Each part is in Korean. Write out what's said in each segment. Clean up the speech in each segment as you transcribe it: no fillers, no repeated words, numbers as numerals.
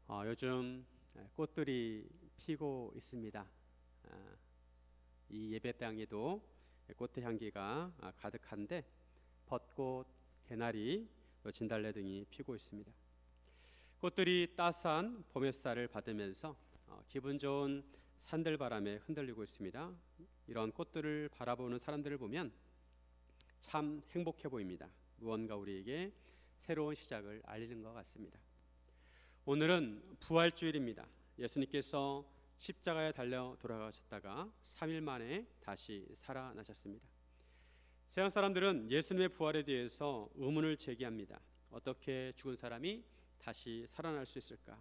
요즘 꽃들이 피고 있습니다. 이 예배당에도 꽃의 향기가 가득한데 벚꽃, 개나리, 또 진달래 등이 피고 있습니다. 꽃들이 따스한 봄 햇살을 받으면서 기분 좋은 산들바람에 흔들리고 있습니다. 이런 꽃들을 바라보는 사람들을 보면 참 행복해 보입니다. 무언가 우리에게 새로운 시작을 알리는 것 같습니다. 오늘은 부활주일입니다. 예수님께서 십자가에 달려 돌아가셨다가 3일 만에 다시 살아나셨습니다. 세상 사람들은 예수님의 부활에 대해서 의문을 제기합니다. 어떻게 죽은 사람이 다시 살아날 수 있을까?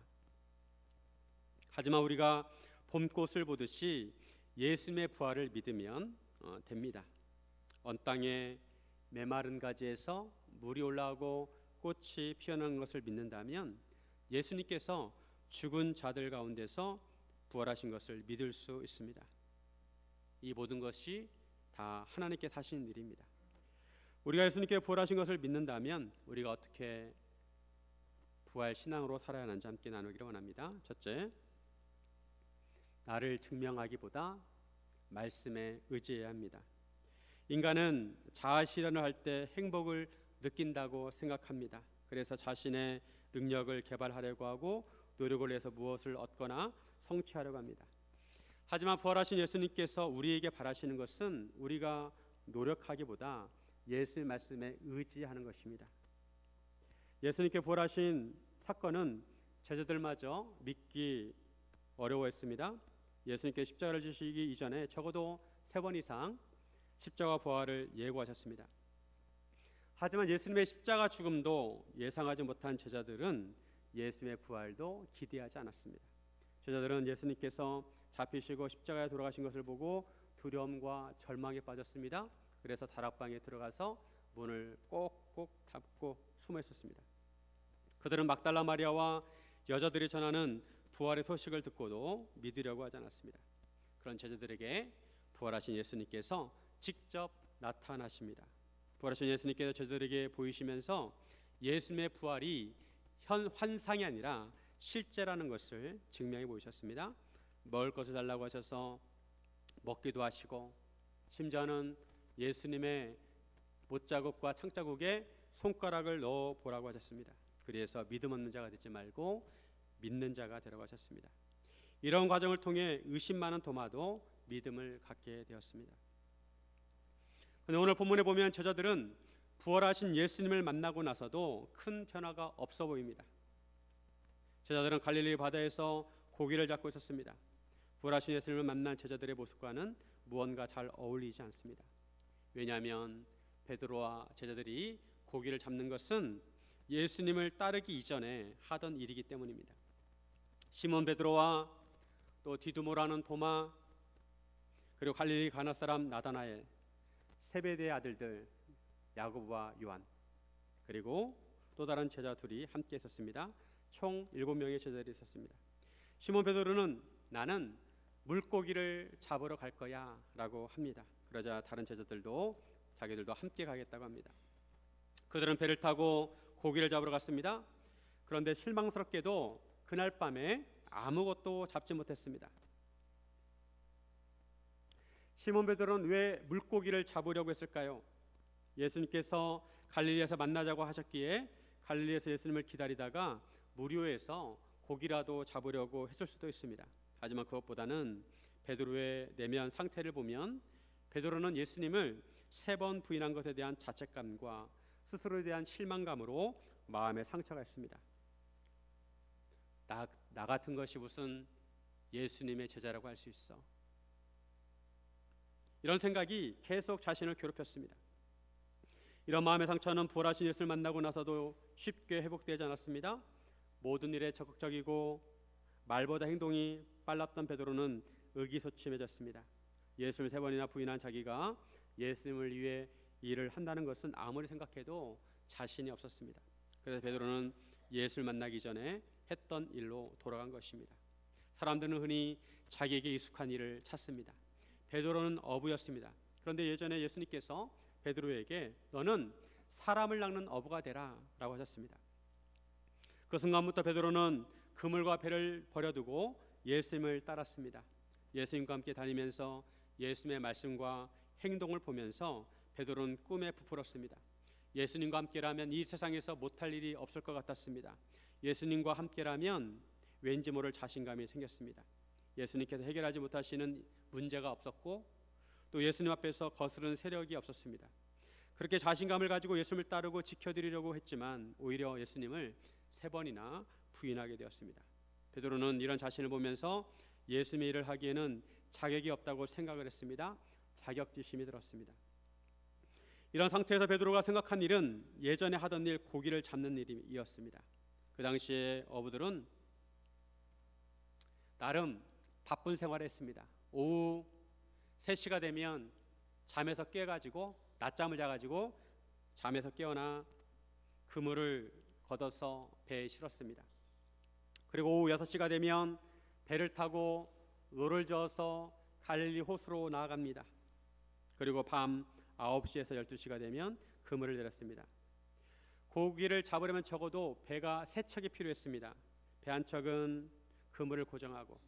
하지만 우리가 봄꽃을 보듯이 예수님의 부활을 믿으면 됩니다. 언 땅에 메마른 가지에서 물이 올라오고 꽃이 피어나는 것을 믿는다면 예수님께서 죽은 자들 가운데서 부활하신 것을 믿을 수 있습니다. 이 모든 것이 다 하나님께서 하신 일입니다. 우리가 예수님께 부활하신 것을 믿는다면 우리가 어떻게 부활 신앙으로 살아야 하는지 함께 나누기를 원합니다. 첫째, 나를 증명하기보다 말씀에 의지해야 합니다. 인간은 자아 실현을 할 때 행복을 느낀다고 생각합니다. 그래서 자신의 능력을 개발하려고 하고 노력을 해서 무엇을 얻거나 성취하려고 합니다. 하지만 부활하신 예수님께서 우리에게 바라시는 것은 우리가 노력하기보다 예수의 말씀에 의지하는 것입니다. 예수님께 부활하신 사건은 제자들마저 믿기 어려워했습니다. 예수님께 십자가를 지시기 이전에 적어도 3번 이상 십자가 부활을 예고하셨습니다. 하지만 예수님의 십자가 죽음도 예상하지 못한 제자들은 예수님의 부활도 기대하지 않았습니다. 제자들은 예수님께서 잡히시고 십자가에 돌아가신 것을 보고 두려움과 절망에 빠졌습니다. 그래서 다락방에 들어가서 문을 꼭꼭 닫고 숨어 있었습니다. 그들은 막달라 마리아와 여자들이 전하는 부활의 소식을 듣고도 믿으려고 하지 않았습니다. 그런 제자들에게 부활하신 예수님께서 직접 나타나십니다. 부활하신 예수님께서 제자들에게 보이시면서 예수님의 부활이 환상이 아니라 실제라는 것을 증명해 보이셨습니다. 먹을 것을 달라고 하셔서 먹기도 하시고, 심지어는 예수님의 못자국과 창자국에 손가락을 넣어 보라고 하셨습니다. 그래서 믿음 없는 자가 되지 말고 믿는 자가 되라고 하셨습니다. 이런 과정을 통해 의심 많은 도마도 믿음을 갖게 되었습니다. 그런데 오늘 본문에 보면 제자들은 부활하신 예수님을 만나고 나서도 큰 변화가 없어 보입니다. 제자들은 갈릴리 바다에서 고기를 잡고 있었습니다. 부활하신 예수님을 만난 제자들의 모습과는 무언가 잘 어울리지 않습니다. 왜냐하면 베드로와 제자들이 고기를 잡는 것은 예수님을 따르기 이전에 하던 일이기 때문입니다. 시몬 베드로와 또 디두모라는 도마, 그리고 갈릴리 가나 사람 나다나엘, 세베대의 아들들 야고보와 요한, 그리고 또 다른 제자 둘이 함께 있었습니다. 총 7명의 제자들이 있었습니다. 시몬 베드로는 나는 물고기를 잡으러 갈 거야 라고 합니다. 그러자 다른 제자들도 자기들도 함께 가겠다고 합니다. 그들은 배를 타고 고기를 잡으러 갔습니다. 그런데 실망스럽게도 그날 밤에 아무것도 잡지 못했습니다. 시몬 베드로는 왜 물고기를 잡으려고 했을까요? 예수님께서 갈릴리에서 만나자고 하셨기에 갈릴리에서 예수님을 기다리다가 무료에서 고기라도 잡으려고 했을 수도 있습니다. 하지만 그것보다는 베드로의 내면 상태를 보면 베드로는 예수님을 3번 부인한 것에 대한 자책감과 스스로에 대한 실망감으로 마음에 상처가 있습니다. 나 같은 것이 무슨 예수님의 제자라고 할 수 있어. 이런 생각이 계속 자신을 괴롭혔습니다. 이런 마음의 상처는 부활하신 예수를 만나고 나서도 쉽게 회복되지 않았습니다. 모든 일에 적극적이고 말보다 행동이 빨랐던 베드로는 의기소침해졌습니다. 예수를 3번이나 부인한 자기가 예수님을 위해 일을 한다는 것은 아무리 생각해도 자신이 없었습니다. 그래서 베드로는 예수를 만나기 전에 했던 일로 돌아간 것입니다. 사람들은 흔히 자기에게 익숙한 일을 찾습니다. 베드로는 어부였습니다. 그런데 예전에 예수님께서 베드로에게 너는 사람을 낚는 어부가 되라 라고 하셨습니다. 그 순간부터 베드로는 그물과 배를 버려두고 예수님을 따랐습니다. 예수님과 함께 다니면서 예수님의 말씀과 행동을 보면서 베드로는 꿈에 부풀었습니다. 예수님과 함께라면 이 세상에서 못할 일이 없을 것 같았습니다. 예수님과 함께라면 왠지 모를 자신감이 생겼습니다. 예수님께서 해결하지 못하시는 문제가 없었고 또 예수님 앞에서 거스르는 세력이 없었습니다. 그렇게 자신감을 가지고 예수님을 따르고 지켜드리려고 했지만 오히려 예수님을 3번이나 부인하게 되었습니다. 베드로는 이런 자신을 보면서 예수님의 일을 하기에는 자격이 없다고 생각을 했습니다. 자격지심이 들었습니다. 이런 상태에서 베드로가 생각한 일은 예전에 하던 일, 고기를 잡는 일이었습니다. 그 당시에 어부들은 나름 바쁜 생활을 했습니다. 오후 3시가 되면 잠에서 깨가지고 낮잠을 자가지고 잠에서 깨어나 그물을 걷어서 배에 실었습니다. 그리고 오후 6시가 되면 배를 타고 노를 저어서 갈릴리 호수로 나아갑니다. 그리고 밤 9시에서 12시가 되면 그물을 내렸습니다. 고기를 잡으려면 적어도 배가 3척이 필요했습니다. 배 한 척은 그물을 고정하고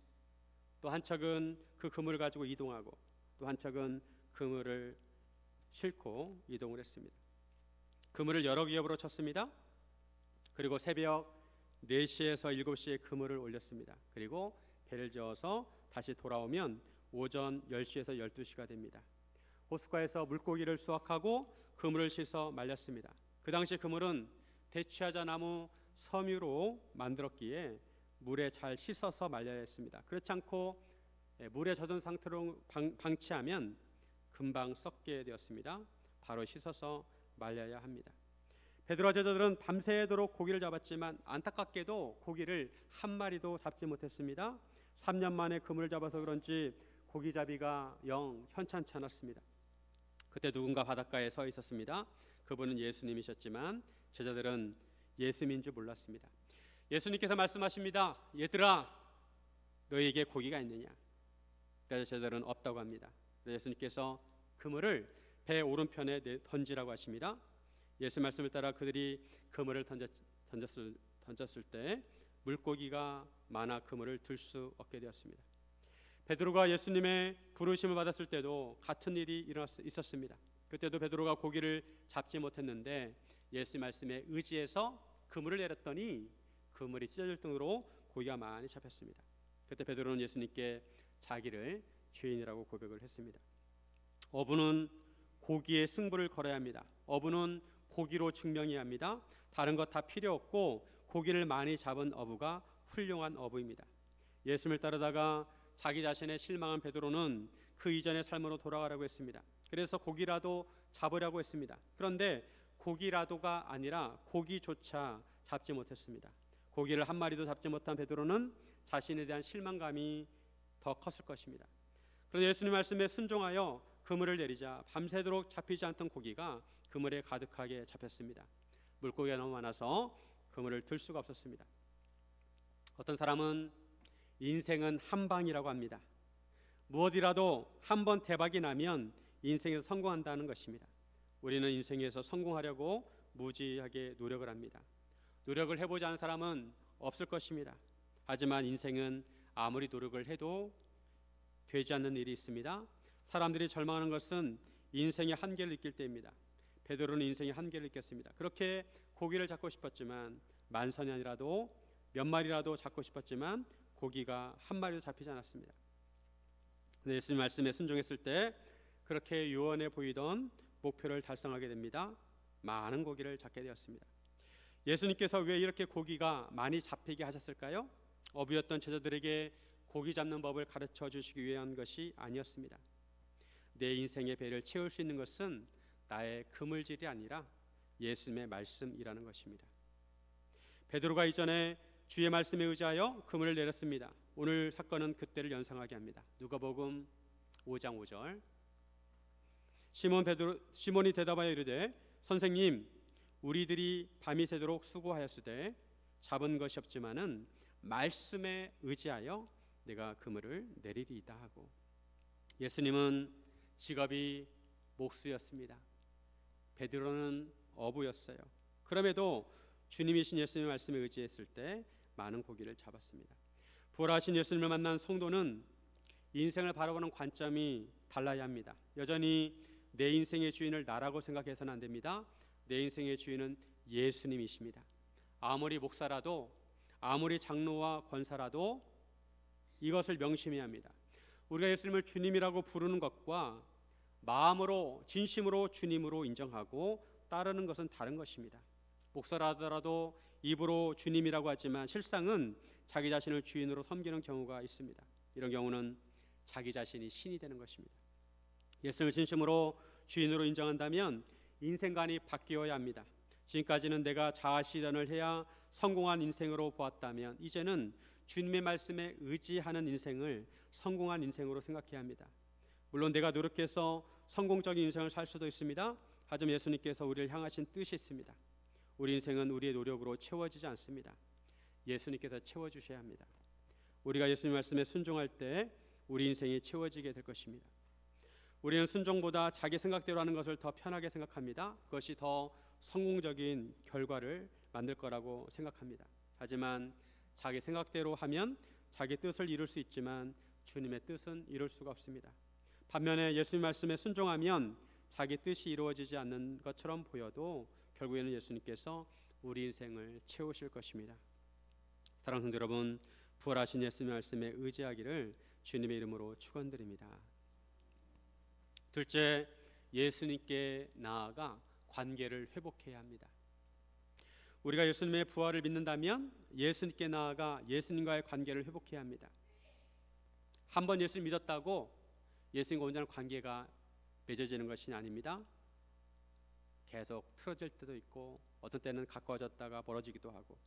또 한 척은 그 그물을 가지고 이동하고 또 한 척은 그물을 싣고 이동을 했습니다. 그물을 여러 기업으로 쳤습니다. 그리고 새벽 4시에서 7시에 그물을 올렸습니다. 그리고 배를 저어서 다시 돌아오면 오전 10시에서 12시가 됩니다. 호숫가에서 물고기를 수확하고 그물을 씻어 말렸습니다. 그 당시 그물은 대추야자 나무 섬유로 만들었기에 물에 잘 씻어서 말려야 했습니다. 그렇지 않고 물에 젖은 상태로 방치하면 금방 썩게 되었습니다. 바로 씻어서 말려야 합니다. 베드로와 제자들은 밤새도록 고기를 잡았지만 안타깝게도 고기를 한 마리도 잡지 못했습니다. 3년 만에 그물을 잡아서 그런지 고기잡이가 영 현찮지 않았습니다. 그때 누군가 바닷가에 서 있었습니다. 그분은 예수님이셨지만 제자들은 예수님인 줄 몰랐습니다. 예수님께서 말씀하십니다. 얘들아, 너희에게 고기가 있느냐? 그래서 제자들은 없다고 합니다. 예수님께서 그물을 배 오른편에 던지라고 하십니다. 예수 말씀을 따라 그들이 그물을 던졌을 때 물고기가 많아 그물을 들 수 없게 되었습니다. 베드로가 예수님의 부르심을 받았을 때도 같은 일이 있었습니다. 그때도 베드로가 고기를 잡지 못했는데 예수 말씀에 의지해서 그물을 내렸더니 그물이 찢어질 정도로 고기가 많이 잡혔습니다. 그때 베드로는 예수님께 자기를 죄인이라고 고백을 했습니다. 어부는 고기에 승부를 걸어야 합니다. 어부는 고기로 증명해야 합니다. 다른 것 다 필요 없고 고기를 많이 잡은 어부가 훌륭한 어부입니다. 예수님을 따르다가 자기 자신의 실망한 베드로는 그 이전의 삶으로 돌아가라고 했습니다. 그래서 고기라도 잡으려고 했습니다. 그런데 고기라도가 아니라 고기조차 잡지 못했습니다. 고기를 한 마리도 잡지 못한 베드로는 자신에 대한 실망감이 더 컸을 것입니다. 그런데 예수님 말씀에 순종하여 그물을 내리자 밤새도록 잡히지 않던 고기가 그물에 가득하게 잡혔습니다. 물고기가 너무 많아서 그물을 들 수가 없었습니다. 어떤 사람은 인생은 한 방이라고 합니다. 무엇이라도 한 번 대박이 나면 인생에서 성공한다는 것입니다. 우리는 인생에서 성공하려고 무지하게 노력을 합니다. 노력을 해보지 않은 사람은 없을 것입니다. 하지만 인생은 아무리 노력을 해도 되지 않는 일이 있습니다. 사람들이 절망하는 것은 인생의 한계를 느낄 때입니다. 베드로는 인생의 한계를 느꼈습니다. 그렇게 고기를 잡고 싶었지만 만선이 아니라도 몇 마리라도 잡고 싶었지만 고기가 한 마리도 잡히지 않았습니다. 예수님 말씀에 순종했을 때 그렇게 요원해 보이던 목표를 달성하게 됩니다. 많은 고기를 잡게 되었습니다. 예수님께서 왜 이렇게 고기가 많이 잡히게 하셨을까요? 어부였던 제자들에게 고기 잡는 법을 가르쳐 주시기 위한 것이 아니었습니다. 내 인생의 배를 채울 수 있는 것은 나의 그물질이 아니라 예수님의 말씀이라는 것입니다. 베드로가 이전에 주의 말씀에 의지하여 그물을 내렸습니다. 오늘 사건은 그때를 연상하게 합니다. 누가복음 5장 5절. 시몬이 대답하여 이르되 선생님, 우리들이 밤이 새도록 수고하였으되 잡은 것이 없지만은 말씀에 의지하여 내가 그물을 내리리이다 하고, 예수님은 직업이 목수였습니다. 베드로는 어부였어요. 그럼에도 주님이신 예수님의 말씀에 의지했을 때 많은 고기를 잡았습니다. 부활하신 예수님을 만난 성도는 인생을 바라보는 관점이 달라야 합니다. 여전히 내 인생의 주인을 나라고 생각해서는 안 됩니다. 내 인생의 주인은 예수님이십니다. 아무리 목사라도, 아무리 장로와 권사라도 이것을 명심해야 합니다. 우리가 예수님을 주님이라고 부르는 것과 마음으로 진심으로 주님으로 인정하고 따르는 것은 다른 것입니다. 목사라더라도 입으로 주님이라고 하지만 실상은 자기 자신을 주인으로 섬기는 경우가 있습니다. 이런 경우는 자기 자신이 신이 되는 것입니다. 예수님을 진심으로 주인으로 인정한다면 인생관이 바뀌어야 합니다. 지금까지는 내가 자아 실현을 해야 성공한 인생으로 보았다면 이제는 주님의 말씀에 의지하는 인생을 성공한 인생으로 생각해야 합니다. 물론 내가 노력해서 성공적인 인생을 살 수도 있습니다. 하지만 예수님께서 우리를 향하신 뜻이 있습니다. 우리 인생은 우리의 노력으로 채워지지 않습니다. 예수님께서 채워주셔야 합니다. 우리가 예수님 말씀에 순종할 때 우리 인생이 채워지게 될 것입니다. 우리는 순종보다 자기 생각대로 하는 것을 더 편하게 생각합니다. 그것이 더 성공적인 결과를 만들 거라고 생각합니다. 하지만 자기 생각대로 하면 자기 뜻을 이룰 수 있지만 주님의 뜻은 이룰 수가 없습니다. 반면에 예수님 말씀에 순종하면 자기 뜻이 이루어지지 않는 것처럼 보여도 결국에는 예수님께서 우리 인생을 채우실 것입니다. 사랑하는 성도 여러분, 부활하신 예수님 말씀에 의지하기를 주님의 이름으로 축원드립니다. 둘째, 예수님께 나아가 관계를 회복해야 합니다. 우리가 예수님의 부활을 믿는다면 예수님께 나아가 예수님과의 관계를 회복해야 합니다. 한번 예수님 믿었다고 예수님과 온전한 관계가 맺어지는 것이 아닙니다. 계속 틀어질 때도 있고 어떤 때는 가까워졌다가 멀어지기도 하고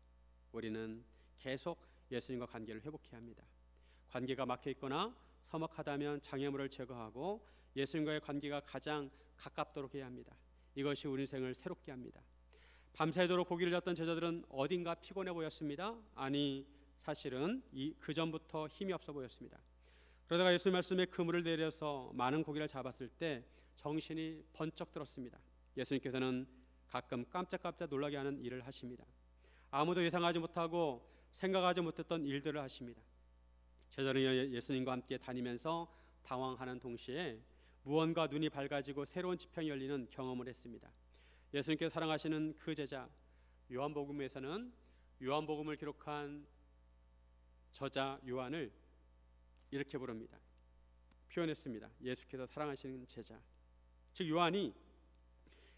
우리는 계속 예수님과 관계를 회복해야 합니다. 관계가 막혀 있거나 서먹하다면 장애물을 제거하고 예수님과의 관계가 가장 가깝도록 해야 합니다. 이것이 우리 인생을 새롭게 합니다. 밤새도록 고기를 잡던 제자들은 어딘가 피곤해 보였습니다. 아니 사실은 그 전부터 힘이 없어 보였습니다. 그러다가 예수님 말씀에 그물을 내려서 많은 고기를 잡았을 때 정신이 번쩍 들었습니다. 예수님께서는 가끔 깜짝깜짝 놀라게 하는 일을 하십니다. 아무도 예상하지 못하고 생각하지 못했던 일들을 하십니다. 제자들은 예수님과 함께 다니면서 당황하는 동시에 무언가 눈이 밝아지고 새로운 지평이 열리는 경험을 했습니다. 예수님께서 사랑하시는 그 제자, 요한복음에서는 요한복음을 기록한 저자 요한을 이렇게 부릅니다. 표현했습니다. 예수께서 사랑하시는 제자, 즉 요한이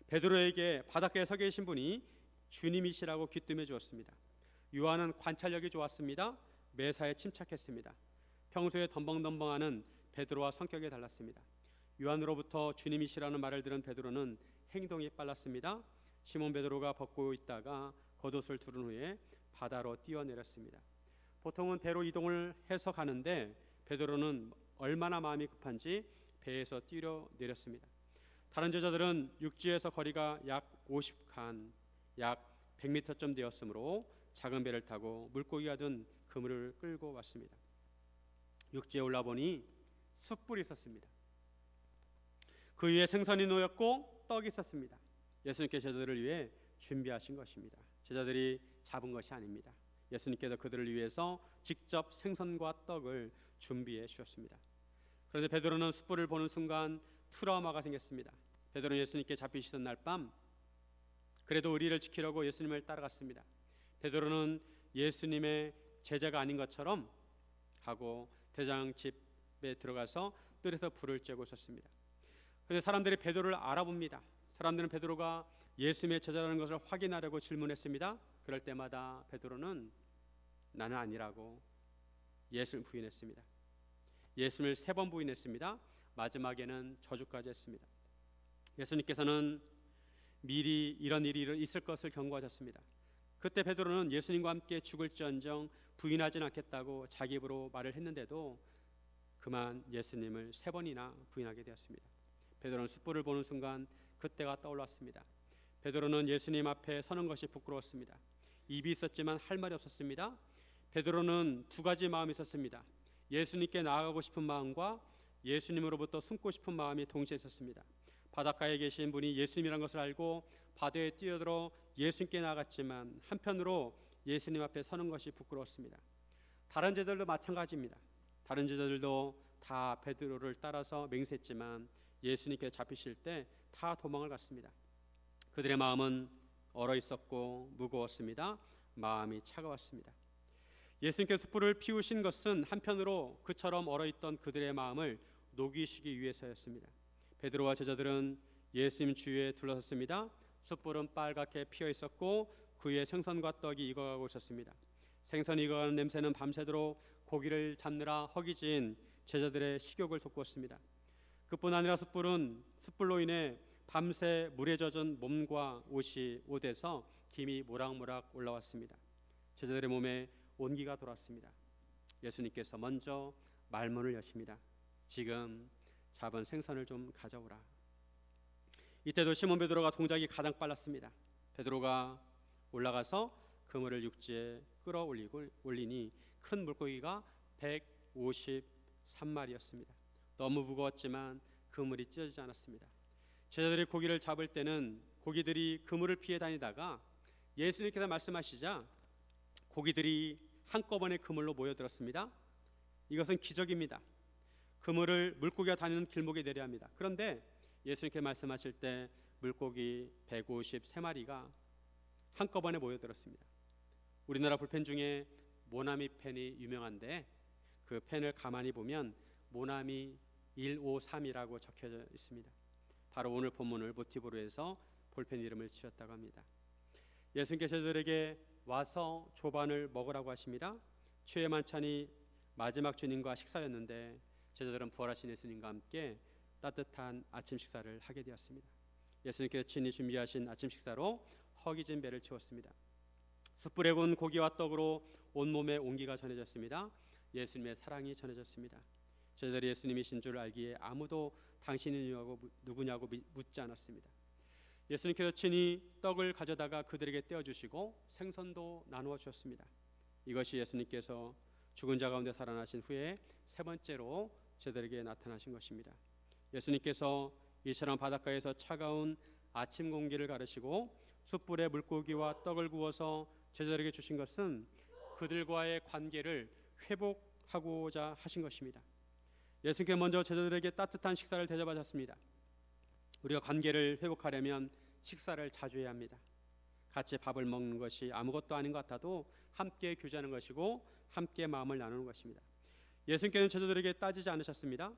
베드로에게 바닷가에 서 계신 분이 주님이시라고 귀뜸해 주었습니다. 요한은 관찰력이 좋았습니다. 매사에 침착했습니다. 평소에 덤벙덤벙하는 베드로와 성격이 달랐습니다. 요한으로부터 주님이시라는 말을 들은 베드로는 행동이 빨랐습니다. 시몬 베드로가 벗고 있다가 겉옷을 두른 후에 바다로 뛰어내렸습니다. 보통은 배로 이동을 해서 가는데 베드로는 얼마나 마음이 급한지 배에서 뛰어내렸습니다. 다른 제자들은 육지에서 거리가 약 50간, 약 100m쯤 되었으므로 작은 배를 타고 물고기가 든 그물을 끌고 왔습니다. 육지에 올라보니 숯불이 있었습니다. 그 위에 생선이 놓였고 떡이 있었습니다. 예수님께서 제자들을 위해 준비하신 것입니다. 제자들이 잡은 것이 아닙니다. 예수님께서 그들을 위해서 직접 생선과 떡을 준비해 주셨습니다. 그런데 베드로는 숯불을 보는 순간 트라우마가 생겼습니다. 베드로는 예수님께 잡히시던 날 밤 그래도 의리를 지키려고 예수님을 따라갔습니다. 베드로는 예수님의 제자가 아닌 것처럼 하고 대장 집에 들어가서 뜰에서 불을 쬐고 있었습니다. 그런데 사람들이 베드로를 알아봅니다. 사람들은 베드로가 예수님의 제자라는 것을 확인하려고 질문했습니다. 그럴 때마다 베드로는 나는 아니라고 예수를 부인했습니다. 예수님을 3번 부인했습니다. 마지막에는 저주까지 했습니다. 예수님께서는 미리 이런 일이 있을 것을 경고하셨습니다. 그때 베드로는 예수님과 함께 죽을지언정 부인하진 않겠다고 자기 입으로 말을 했는데도 그만 예수님을 3번이나 부인하게 되었습니다. 베드로는 숯불을 보는 순간 그때가 떠올랐습니다. 베드로는 예수님 앞에 서는 것이 부끄러웠습니다. 입이 있었지만 할 말이 없었습니다. 베드로는 2가지 마음이 있었습니다. 예수님께 나아가고 싶은 마음과 예수님으로부터 숨고 싶은 마음이 동시에 있었습니다. 바닷가에 계신 분이 예수님이란 것을 알고 바다에 뛰어들어 예수님께 나아갔지만 한편으로 예수님 앞에 서는 것이 부끄러웠습니다. 다른 제자들도 마찬가지입니다. 다른 제자들도 다 베드로를 따라서 맹세했지만 예수님께 잡히실 때 다 도망을 갔습니다. 그들의 마음은 얼어 있었고 무거웠습니다. 마음이 차가웠습니다. 예수님께 숯불을 피우신 것은 한편으로 그처럼 얼어있던 그들의 마음을 녹이시기 위해서였습니다. 베드로와 제자들은 예수님 주위에 둘러섰습니다. 숯불은 빨갛게 피어 있었고 그 위에 생선과 떡이 익어가고 있었습니다. 생선이 익어가는 냄새는 밤새도록 고기를 잡느라 허기진 제자들의 식욕을 돋구었습니다. 그뿐 아니라 숯불로 인해 밤새 물에 젖은 몸과 옷이 오대서 김이 모락모락 올라왔습니다. 제자들의 몸에 온기가 돌았습니다. 예수님께서 먼저 말문을 여십니다. 지금 잡은 생선을 좀 가져오라. 이때도 시몬 베드로가 동작이 가장 빨랐습니다. 베드로가 올라가서 그물을 육지에 끌어올리니 큰 물고기가 153마리였습니다. 너무 무거웠지만 그물이 찢어지지 않았습니다. 제자들이 고기를 잡을 때는 고기들이 그물을 피해 다니다가 예수님께서 말씀하시자 고기들이 한꺼번에 그물로 모여들었습니다. 이것은 기적입니다. 그물을 물고기가 다니는 길목에 내려야 합니다. 그런데 예수님께 말씀하실 때 물고기 153마리가 한꺼번에 모여들었습니다. 우리나라 불펜 중에 모나미 펜이 유명한데 그 펜을 가만히 보면 모나미 153이라고 적혀져 있습니다. 바로 오늘 본문을 모티브로 해서 볼펜 이름을 지었다고 합니다. 예수님께서 제자들에게 와서 조반을 먹으라고 하십니다. 최후의 만찬이 마지막 주님과 식사였는데 제자들은 부활하신 예수님과 함께 따뜻한 아침 식사를 하게 되었습니다. 예수님께서 친히 준비하신 아침 식사로 허기진 배를 채웠습니다. 숯불에 구운 고기와 떡으로 온몸에 온기가 전해졌습니다. 예수님의 사랑이 전해졌습니다. 제자들이 예수님이신 줄 알기에 아무도 당신이 누구냐고 묻지 않았습니다. 예수님께서 친히 떡을 가져다가 그들에게 떼어주시고 생선도 나누어 주셨습니다. 이것이 예수님께서 죽은 자 가운데 살아나신 후에 세 번째로 제자들에게 나타나신 것입니다. 예수님께서 이처럼 바닷가에서 차가운 아침 공기를 가르시고 숯불에 물고기와 떡을 구워서 제자들에게 주신 것은 그들과의 관계를 회복하고자 하신 것입니다. 예수님께서 먼저 제자들에게 따뜻한 식사를 대접하셨습니다. 우리가 관계를 회복하려면 식사를 자주 해야 합니다. 같이 밥을 먹는 것이 아무것도 아닌 것 같아도 함께 교제하는 것이고 함께 마음을 나누는 것입니다. 예수님께서는 제자들에게 따지지 않으셨습니다.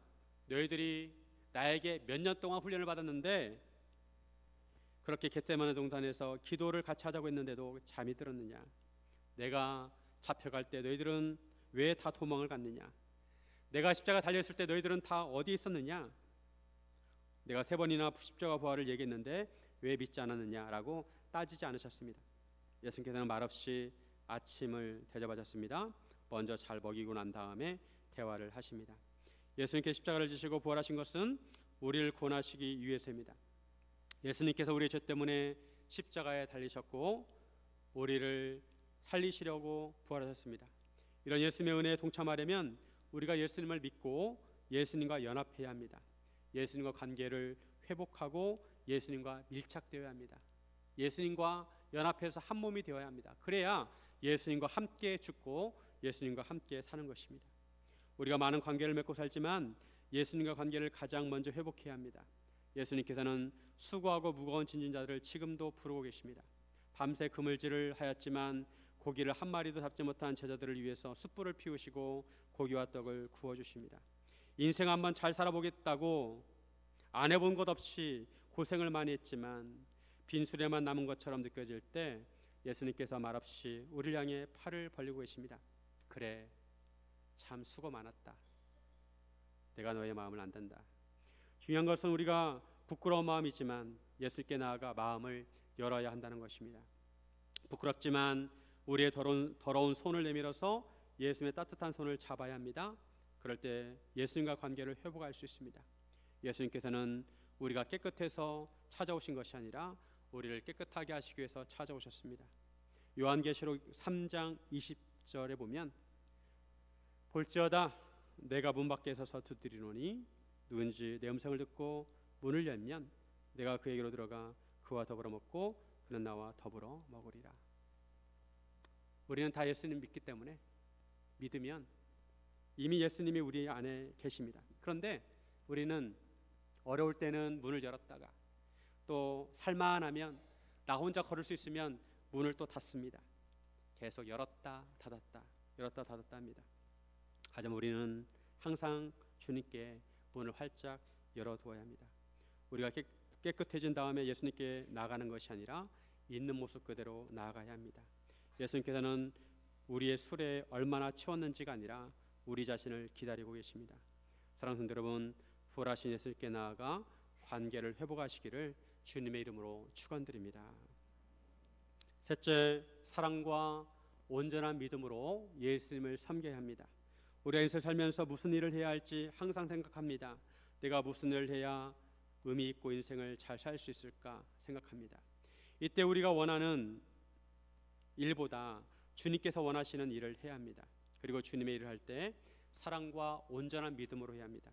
너희들이 나에게 몇 년 동안 훈련을 받았는데 그렇게 겟세마네 동산에서 기도를 같이 하자고 했는데도 잠이 들었느냐? 내가 잡혀갈 때 너희들은 왜 다 도망을 갔느냐? 내가 십자가 달려있을 때 너희들은 다 어디 있었느냐? 내가 3번이나 십자가 부활을 얘기했는데 왜 믿지 않았느냐라고 따지지 않으셨습니다. 예수님께서는 말없이 아침을 대접하셨습니다. 먼저 잘 먹이고 난 다음에 대화를 하십니다. 예수님께 십자가를 지시고 부활하신 것은 우리를 구원하시기 위해서입니다. 예수님께서 우리의 죄 때문에 십자가에 달리셨고 우리를 살리시려고 부활하셨습니다. 이런 예수님의 은혜에 동참하려면 우리가 예수님을 믿고 예수님과 연합해야 합니다. 예수님과 관계를 회복하고 예수님과 밀착되어야 합니다. 예수님과 연합해서 한 몸이 되어야 합니다. 그래야 예수님과 함께 죽고 예수님과 함께 사는 것입니다. 우리가 많은 관계를 맺고 살지만 예수님과 관계를 가장 먼저 회복해야 합니다. 예수님께서는 수고하고 무거운 짐진 자들을 지금도 부르고 계십니다. 밤새 그물질을 하였지만 고기를 한 마리도 잡지 못한 제자들을 위해서 숯불을 피우시고 고기와 떡을 구워주십니다. 인생 한번 잘 살아보겠다고 안 해본 것 없이 고생을 많이 했지만 빈수레만 남은 것처럼 느껴질 때 예수님께서 말없이 우리를 향해 팔을 벌리고 계십니다. 그래, 참 수고 많았다. 내가 너의 마음을 안단다. 중요한 것은 우리가 부끄러운 마음이지만 예수님께 나아가 마음을 열어야 한다는 것입니다. 부끄럽지만 우리의 더러운 손을 내밀어서 예수님의 따뜻한 손을 잡아야 합니다. 그럴 때 예수님과 관계를 회복할 수 있습니다. 예수님께서는 우리가 깨끗해서 찾아오신 것이 아니라 우리를 깨끗하게 하시기 위해서 찾아오셨습니다. 요한계시록 3장 20절에 보면 볼지어다 내가 문 밖에 서서 두드리노니 누군지 내 음성을 듣고 문을 열면 내가 그에게로 들어가 그와 더불어 먹고 그는 나와 더불어 먹으리라. 우리는 다 예수님 믿기 때문에 믿으면 이미 예수님이 우리 안에 계십니다. 그런데 우리는 어려울 때는 문을 열었다가 또 살만하면 나 혼자 걸을 수 있으면 문을 또 닫습니다. 계속 열었다 닫았다 열었다 닫았다 합니다. 하지만 우리는 항상 주님께 문을 활짝 열어두어야 합니다. 우리가 깨끗해진 다음에 예수님께 나아가는 것이 아니라 있는 모습 그대로 나아가야 합니다. 예수님께서는 우리의 수레에 얼마나 채웠는지가 아니라 우리 자신을 기다리고 계십니다. 사랑하는 성도 여러분, 부활하신 예수님께 나아가 관계를 회복하시기를 주님의 이름으로 축원드립니다. 셋째, 사랑과 온전한 믿음으로 예수님을 섬겨야 합니다. 우리가 인생 살면서 무슨 일을 해야 할지 항상 생각합니다. 내가 무슨 일을 해야 의미 있고 인생을 잘 살 수 있을까 생각합니다. 이때 우리가 원하는 일보다 주님께서 원하시는 일을 해야 합니다. 그리고 주님의 일을 할 때 사랑과 온전한 믿음으로 해야 합니다.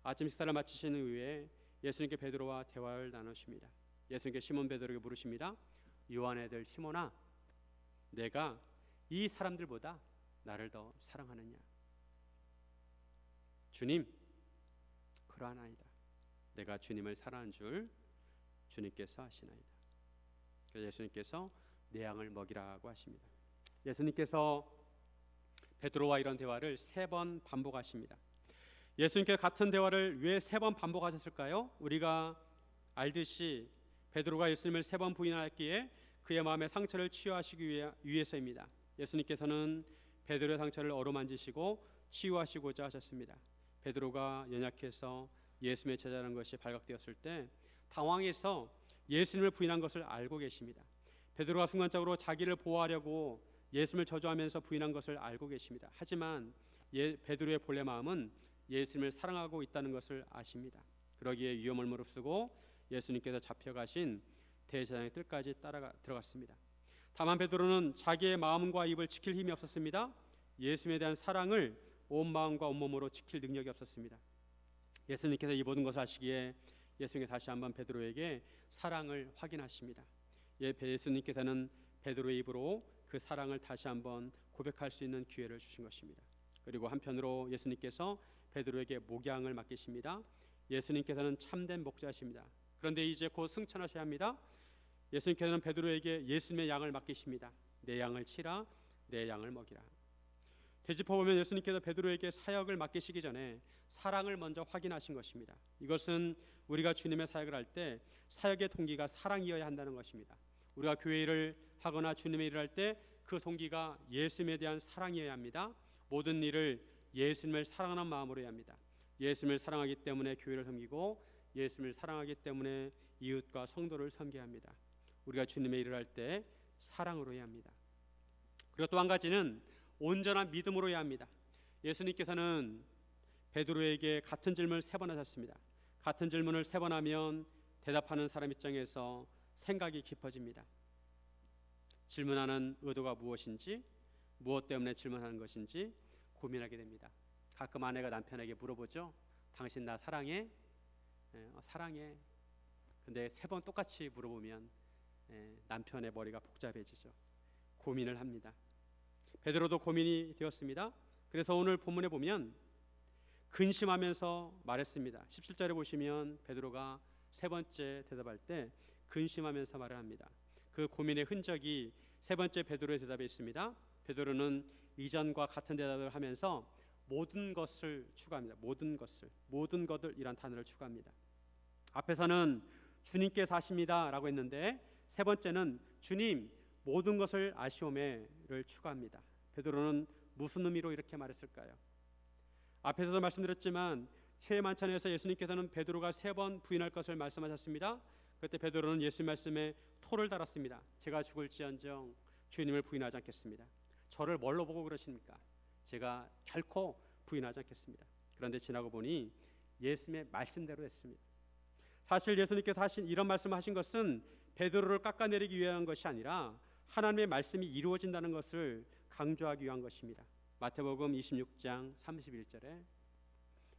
아침 식사를 마치신 후에 예수님께 베드로와 대화를 나누십니다. 예수님께 시몬 베드로에게 물으십니다. 요한의 아들 시몬아, 내가 이 사람들보다 나를 더 사랑하느냐? 주님, 그러하나이다. 내가 주님을 사랑하는 줄 주님께서 아시나이다. 그래서 예수님께서 내 양을 먹이라고 하십니다. 예수님께서 베드로와 이런 대화를 3번 반복하십니다. 예수님께 같은 대화를 왜 3번 반복하셨을까요? 우리가 알듯이 베드로가 예수님을 3번 부인하였기에 그의 마음의 상처를 치유하시기 위해서입니다. 예수님께서는 베드로의 상처를 어루만지시고 치유하시고자 하셨습니다. 베드로가 연약해서 예수님의 제자라는 것이 발각되었을 때 당황해서 예수님을 부인한 것을 알고 계십니다. 베드로가 순간적으로 자기를 보호하려고 예수님을 저주하면서 부인한 것을 알고 계십니다. 하지만 베드로의 본래 마음은 예수님을 사랑하고 있다는 것을 아십니다. 그러기에 위험을 무릅쓰고 예수님께서 잡혀가신 대제사장의 뜰까지 들어갔습니다. 다만 베드로는 자기의 마음과 입을 지킬 힘이 없었습니다. 예수님에 대한 사랑을 온 마음과 온몸으로 지킬 능력이 없었습니다. 예수님께서 이 모든 것을 아시기에 예수님께서 다시 한번 베드로에게 사랑을 확인하십니다. 예수님께서는 베드로의 입으로 그 사랑을 다시 한번 고백할 수 있는 기회를 주신 것입니다. 그리고 한편으로 예수님께서 베드로에게 목양을 맡기십니다. 예수님께서는 참된 목자십니다. 그런데 이제 곧 승천하셔야 합니다. 예수님께서는 베드로에게 예수님의 양을 맡기십니다. 내 양을 치라, 내 양을 먹이라. 되짚어보면 예수님께서 베드로에게 사역을 맡기시기 전에 사랑을 먼저 확인하신 것입니다. 이것은 우리가 주님의 사역을 할 때 사역의 동기가 사랑이어야 한다는 것입니다. 우리가 교회 일을 하거나 주님의 일을 할 때 그 동기가 예수님에 대한 사랑이어야 합니다. 모든 일을 예수님을 사랑하는 마음으로 해야 합니다. 예수님을 사랑하기 때문에 교회를 섬기고 예수님을 사랑하기 때문에 이웃과 성도를 섬겨야 합니다. 우리가 주님의 일을 할 때 사랑으로 해야 합니다. 그리고 또 한 가지는 온전한 믿음으로 해야 합니다. 예수님께서는 베드로에게 같은 질문을 3번 하셨습니다. 같은 질문을 3번 하면 대답하는 사람 입장에서 생각이 깊어집니다. 질문하는 의도가 무엇인지, 무엇 때문에 질문하는 것인지 고민하게 됩니다. 가끔 아내가 남편에게 물어보죠. 당신 나 사랑해? 사랑해. 근데 3번 똑같이 물어보면 남편의 머리가 복잡해지죠. 고민을 합니다. 베드로도 고민이 되었습니다. 그래서 오늘 본문에 보면 근심하면서 말했습니다. 17절에 보시면 베드로가 3번째 대답할 때 근심하면서 말을 합니다. 그 고민의 흔적이 3번째 베드로의 대답에 있습니다. 베드로는 이전과 같은 대답을 하면서 모든 것을 추가합니다. 모든 것들이란 단어를 추가합니다. 앞에서는 주님께서 하십니다 라고 했는데 3번째는 주님 모든 것을 아시오매를 추가합니다. 베드로는 무슨 의미로 이렇게 말했을까요? 앞에서도 말씀드렸지만 최애 만찬에서 예수님께서는 베드로가 3번 부인할 것을 말씀하셨습니다. 그때 베드로는 예수님 말씀에 토를 달았습니다. 제가 죽을지언정 주님을 부인하지 않겠습니다. 저를 뭘로 보고 그러십니까? 제가 결코 부인하지 않겠습니다. 그런데 지나고 보니 예수님의 말씀대로 했습니다. 사실 예수님께서 이런 말씀을 하신 것은 베드로를 깎아내리기 위한 것이 아니라 하나님의 말씀이 이루어진다는 것을 강조하기 위한 것입니다. 마태복음 26장 31절에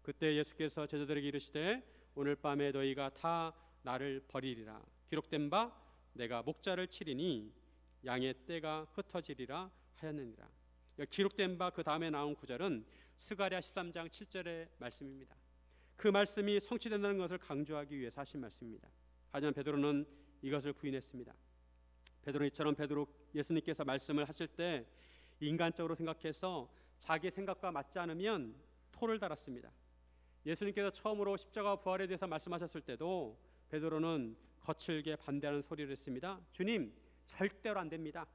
그때 예수께서 제자들에게 이르시되 오늘 밤에 너희가 다 나를 버리리라. 기록된 바 내가 목자를 치리니 양의 떼가 흩어지리라 하였느니라. 기록된 바 그 다음에 나온 구절은 스가랴 13장 7절의 말씀입니다. 그 말씀이 성취된다는 것을 강조하기 위해서 하신 말씀입니다. 하지만 베드로는 이것을 부인했습니다. 베드로처럼 예수님께서 말씀을 하실 때 인간적으로 생각해서 자기 생각과 맞지 않으면 토를 달았습니다. 예수님께서 처음으로 십자가 부활에 대해서 말씀하셨을 때도 베드로는 거칠게 반대하는 소리를 했습니다. 주님, 절대로 안 됩니다.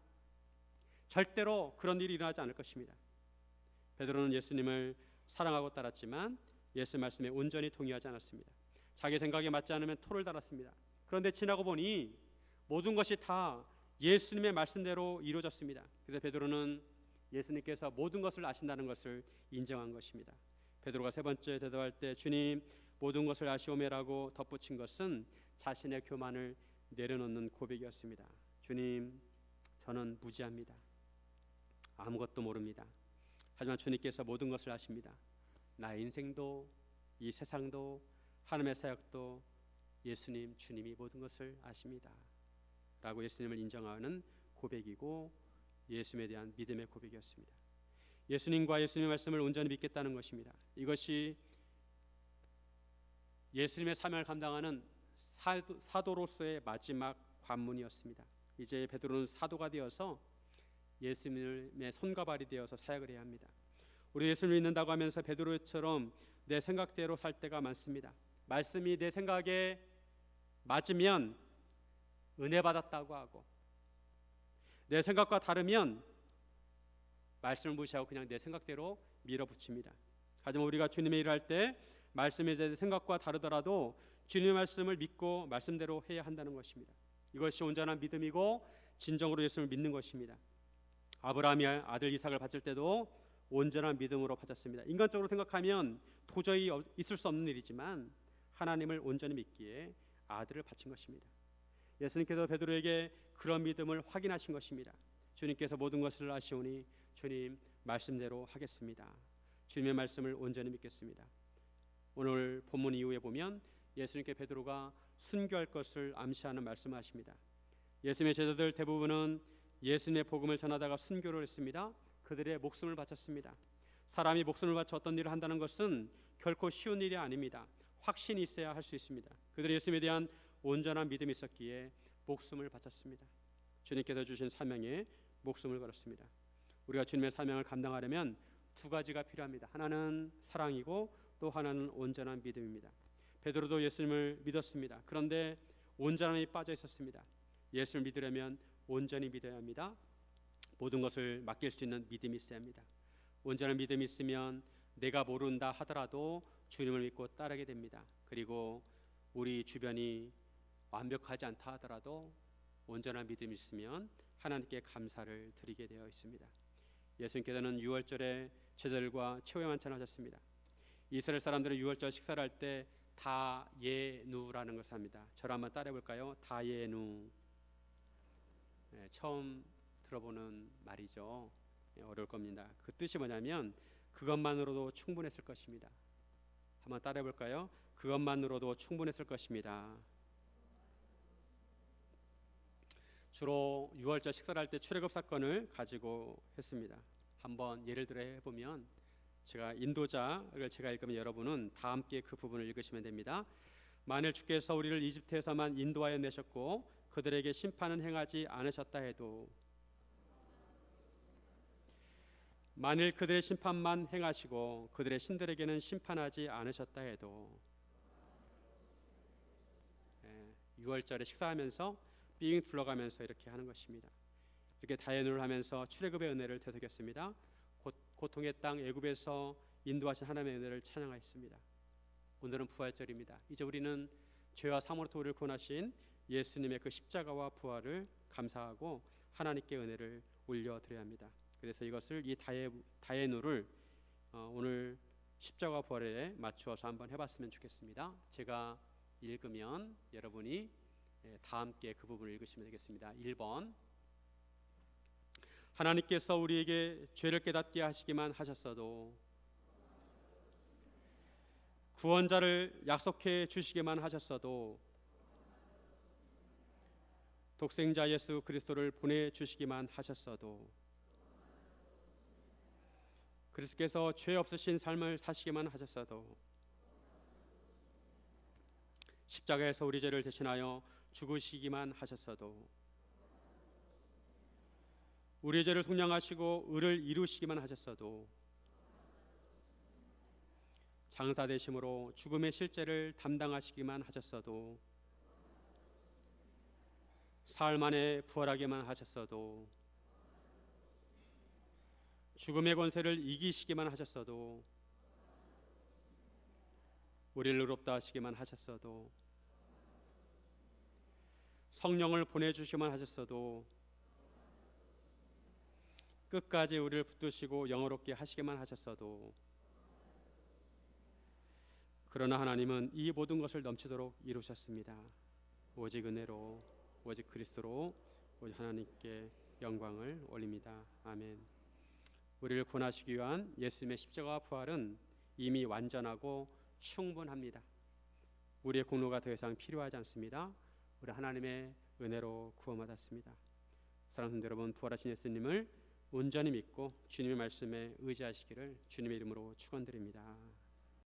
절대로 그런 일이 일어나지 않을 것입니다. 베드로는 예수님을 사랑하고 따랐지만 예수 말씀에 온전히 동의하지 않았습니다. 자기 생각에 맞지 않으면 토를 달았습니다. 그런데 지나고 보니 모든 것이 다 예수님의 말씀대로 이루어졌습니다. 그래서 베드로는 예수님께서 모든 것을 아신다는 것을 인정한 것입니다. 베드로가 세 번째 대답할 때 주님 모든 것을 아시오매라고 덧붙인 것은 자신의 교만을 내려놓는 고백이었습니다. 주님, 저는 무지합니다. 아무것도 모릅니다. 하지만 주님께서 모든 것을 아십니다. 나의 인생도 이 세상도 하나님의 사역도 예수님, 주님이 모든 것을 아십니다. 라고 예수님을 인정하는 고백이고 예수님에 대한 믿음의 고백이었습니다. 예수님과 예수님의 말씀을 온전히 믿겠다는 것입니다. 이것이 예수님의 사명을 감당하는 사도로서의 마지막 관문이었습니다. 이제 베드로는 사도가 되어서 예수님의 손과 발이 되어서 사역을 해야 합니다. 우리 예수님을 믿는다고 하면서 베드로처럼 내 생각대로 살 때가 많습니다. 말씀이 내 생각에 맞으면 은혜 받았다고 하고 내 생각과 다르면 말씀을 무시하고 그냥 내 생각대로 밀어붙입니다. 하지만 우리가 주님의 일을 할 때 말씀이 내 생각과 다르더라도 주님의 말씀을 믿고 말씀대로 해야 한다는 것입니다. 이것이 온전한 믿음이고 진정으로 예수님을 믿는 것입니다. 아브라함이 아들 이삭을 바칠 때도 온전한 믿음으로 바쳤습니다. 인간적으로 생각하면 도저히 있을 수 없는 일이지만 하나님을 온전히 믿기에 아들을 바친 것입니다. 예수님께서 베드로에게 그런 믿음을 확인하신 것입니다. 주님께서 모든 것을 아시오니 주님 말씀대로 하겠습니다. 주님의 말씀을 온전히 믿겠습니다. 오늘 본문 이후에 보면 예수님께 베드로가 순교할 것을 암시하는 말씀을 하십니다. 예수님의 제자들 대부분은 예수님의 복음을 전하다가 순교를 했습니다. 그들의 목숨을 바쳤습니다. 사람이 목숨을 바쳐 어떤 일을 한다는 것은 결코 쉬운 일이 아닙니다. 확신이 있어야 할 수 있습니다. 그들이 예수님에 대한 온전한 믿음이 있었기에 목숨을 바쳤습니다. 주님께서 주신 사명에 목숨을 걸었습니다. 우리가 주님의 사명을 감당하려면 두 가지가 필요합니다. 하나는 사랑이고 또 하나는 온전한 믿음입니다. 베드로도 예수님을 믿었습니다. 그런데 온전함이 빠져 있었습니다. 예수를 믿으려면 온전히 믿어야 합니다. 모든 것을 맡길 수 있는 믿음이 있어야 합니다. 온전한 믿음이 있으면 내가 모른다 하더라도 주님을 믿고 따르게 됩니다. 그리고 우리 주변이 완벽하지 않다 하더라도 온전한 믿음이 있으면 하나님께 감사를 드리게 되어 있습니다. 예수님께서는 유월절에 제자들과 최후의 만찬을 하셨습니다. 이스라엘 사람들은 유월절 식사를 할 때 다예누라는 것을 합니다. 저를 한번 따라해 볼까요? 다예누. 네, 처음 들어보는 말이죠. 네, 어려울 겁니다. 그 뜻이 뭐냐면 그것만으로도 충분했을 것입니다. 한번 따라해 볼까요? 그것만으로도 충분했을 것입니다. 주로 유월절 식사를 할 때 출애굽 사건을 가지고 했습니다. 한번 예를 들어 해보면 제가 인도자를 제가 읽으면 여러분은 다 함께 그 부분을 읽으시면 됩니다. 만일 주께서 우리를 이집트에서만 인도하여 내셨고 그들에게 심판은 행하지 않으셨다 해도 만일 그들의 심판만 행하시고 그들의 신들에게는 심판하지 않으셨다 해도 유월절에 식사하면서 삥 둘러가면서 이렇게 하는 것입니다. 이렇게 다연을 하면서 출애굽의 은혜를 되새겼습니다. 고통의 땅 애굽에서 인도하신 하나님의 은혜를 찬양하였습니다. 오늘은 부활절입니다. 이제 우리는 죄와 사망으로부터 우리를 구원하신 예수님의 그 십자가와 부활을 감사하고 하나님께 은혜를 올려드려야 합니다. 그래서 이것을 이 다예누를 오늘 십자가 부활에 맞추어서 한번 해봤으면 좋겠습니다. 제가 읽으면 여러분이 다 함께 그 부분을 읽으시면 되겠습니다. 1번 하나님께서 우리에게 죄를 깨닫게 하시기만 하셨어도 구원자를 약속해 주시기만 하셨어도 독생자 예수 그리스도를 보내주시기만 하셨어도 그리스도께서 죄 없으신 삶을 사시기만 하셨어도, 십자가에서 우리 죄를 대신하여 죽으시기만 하셨어도, 우리의 죄를 속량하시고 의를 이루시기만 하셨어도, 장사 되심으로 죽음의 실제를 담당하시기만 하셨어도, 사흘 만에 부활하기만 하셨어도, 죽음의 권세를 이기시기만 하셨어도, 우리를 의롭다 하시기만 하셨어도, 성령을 보내주시기만 하셨어도, 끝까지 우리를 붙드시고 영원롭게 하시기만 하셨어도, 그러나 하나님은 이 모든 것을 넘치도록 이루셨습니다. 오직 은혜로, 오직 그리스도로, 오직 하나님께 영광을 올립니다. 아멘. 우리를 구원하시기 위한 예수님의 십자가 부활은 이미 완전하고 충분합니다. 우리의 공로가 더 이상 필요하지 않습니다. 우리 하나님의 은혜로 구원받았습니다. 사랑하는 여러분, 부활하신 예수님을 온전히 믿고 주님의 말씀에 의지하시기를 주님의 이름으로 축원드립니다.